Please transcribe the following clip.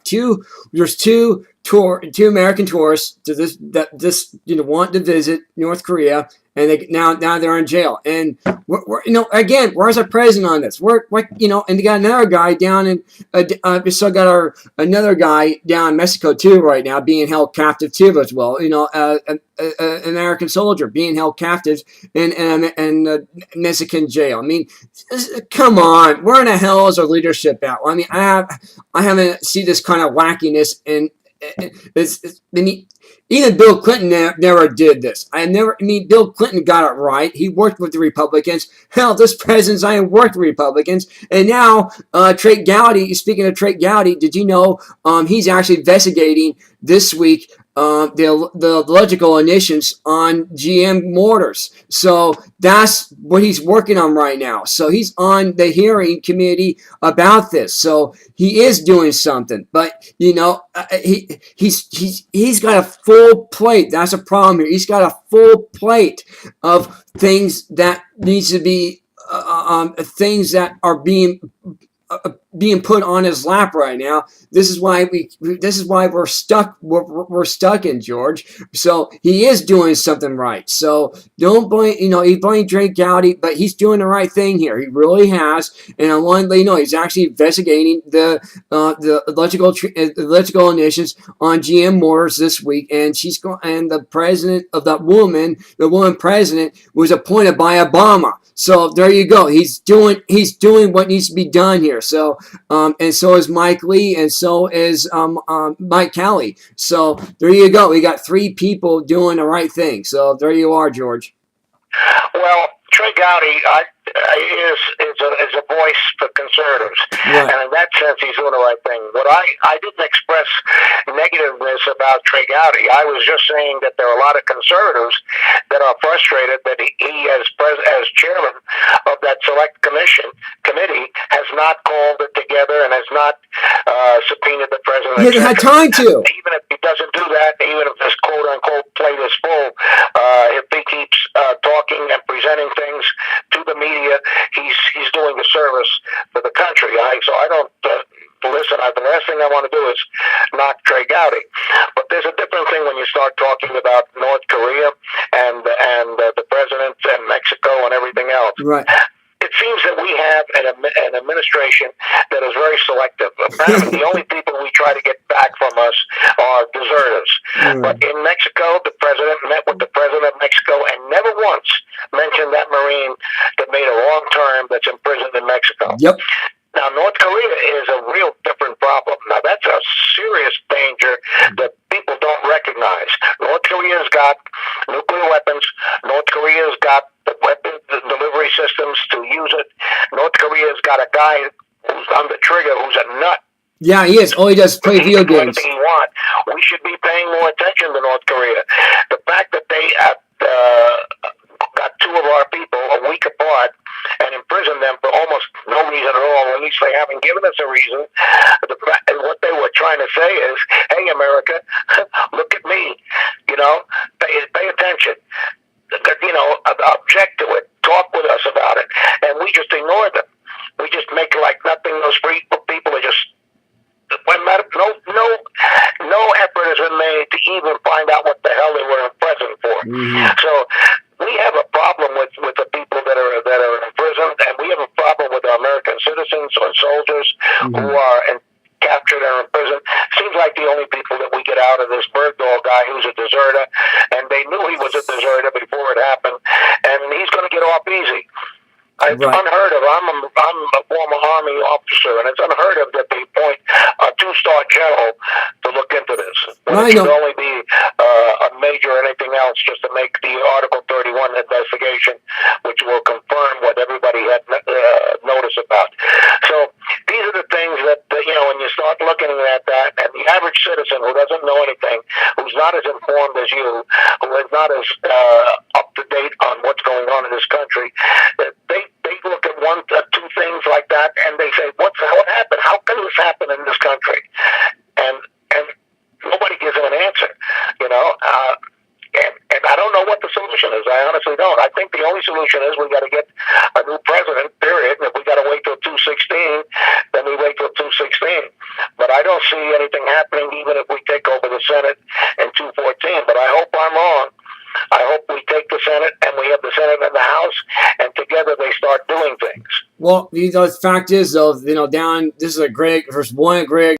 two American tourists that want to visit North Korea, and now they're in jail. And again, where's our president on this? And they got another guy down in we still got another guy down in Mexico too right now, being held captive too as well. An American soldier being held captive in Mexican jail. I mean, come on, where in the hell is our leadership at? I mean, I haven't seen this kind of wackiness in. Even Bill Clinton never did this. Bill Clinton got it right. He worked with the Republicans. Hell, this president's not even worked with Republicans. And now, Trey Gowdy, speaking of Trey Gowdy, did you know he's actually investigating this week the electrical emissions on GM motors. So that's what he's working on right now. So he's on the hearing committee about this. So he is doing something. But he's got a full plate. That's a problem here. He's got a full plate of things that needs to be things that are being put on his lap right now. This is why we're stuck. We're stuck in George. So he is doing something right. So don't blame. He blamed Drake Gowdy, but he's doing the right thing here. He really has. And I want to let you know he's actually investigating the electrical emissions on GM motors this week. And and the president of the woman president, was appointed by Obama. So there you go. He's doing what needs to be done here. So and so is Mike Lee, and so is Mike Kelly. So there you go. We got three people doing the right thing. So there you are, George. Well, Trey Gowdy is a voice for conservatives, right. And in that sense, he's doing the right thing. What I didn't express negativeness about Trey Gowdy. I was just saying that there are a lot of conservatives that are frustrated that he as chairman of that select committee, has not called it together and has not subpoenaed the president. He hasn't had time to. Even if he doesn't do that, even if this quote-unquote plate is full, if he keeps talking and presenting things to the media, he's doing a service for the country. So I don't listen. The last thing I want to do is knock Trey Gowdy, but there's a different thing when you start talking about North Korea and the president and Mexico and everything else. Right. It seems that we have an administration that is very selective. Apparently, the only people we try to get back from us are deserters. Mm. But in Mexico, the president met with the president of Mexico and never once mentioned that Marine that made a wrong turn that's imprisoned in Mexico. Yep. Now, North Korea is a real different problem. Now, that's a serious danger that people don't recognize. North Korea's got nuclear weapons. North Korea's got the weapon delivery systems to use it. North Korea's got a guy who's on the trigger who's a nut. Yeah, he is. All he does is play video games. Anything he wants. We should be paying more attention to North Korea. The fact that they got two of our people a week apart and imprisoned them for almost no reason at all, or at least they haven't given us a reason. What they were trying to say is, hey, America, look at me. Pay attention. Object to it. Talk with us about it. And we just ignored them. We just make like nothing. Those people are just... No effort has been made to even find out what the hell they were in prison for. Mm-hmm. So we have a problem with the people that are in prison, and we have a problem with our American citizens or soldiers who are captured or in prison. Seems like the only people that we get out of this Bergdahl guy who's a deserter, and they knew he was a deserter before it happened, and he's going to get off easy. It's unheard of. I'm a former Army officer, and it's unheard of that they appoint a two-star general to look into this. It should only be a major or anything else just to make the Article 31 investigation, which will confirm what everybody had noticed about. So these are the things that, when you start looking at that, and the average citizen who doesn't know anything, who's not as informed as you, who is not as up-to-date on what's going on in this country, they look at two things like that, and they say, what happened? How can this happen in this country? And nobody gives them an answer, And I don't know what the solution is. I honestly don't. I think the only solution is we got to get a new president, period. And if we got to wait till 2016, then we wait till 2016. But I don't don't see anything happening, even if we take over the Senate in 2014. But I hope I'm wrong. I hope we take the Senate and we have the Senate and the House, and together they start doing things. Well, the fact is, though, this is a great, first one, great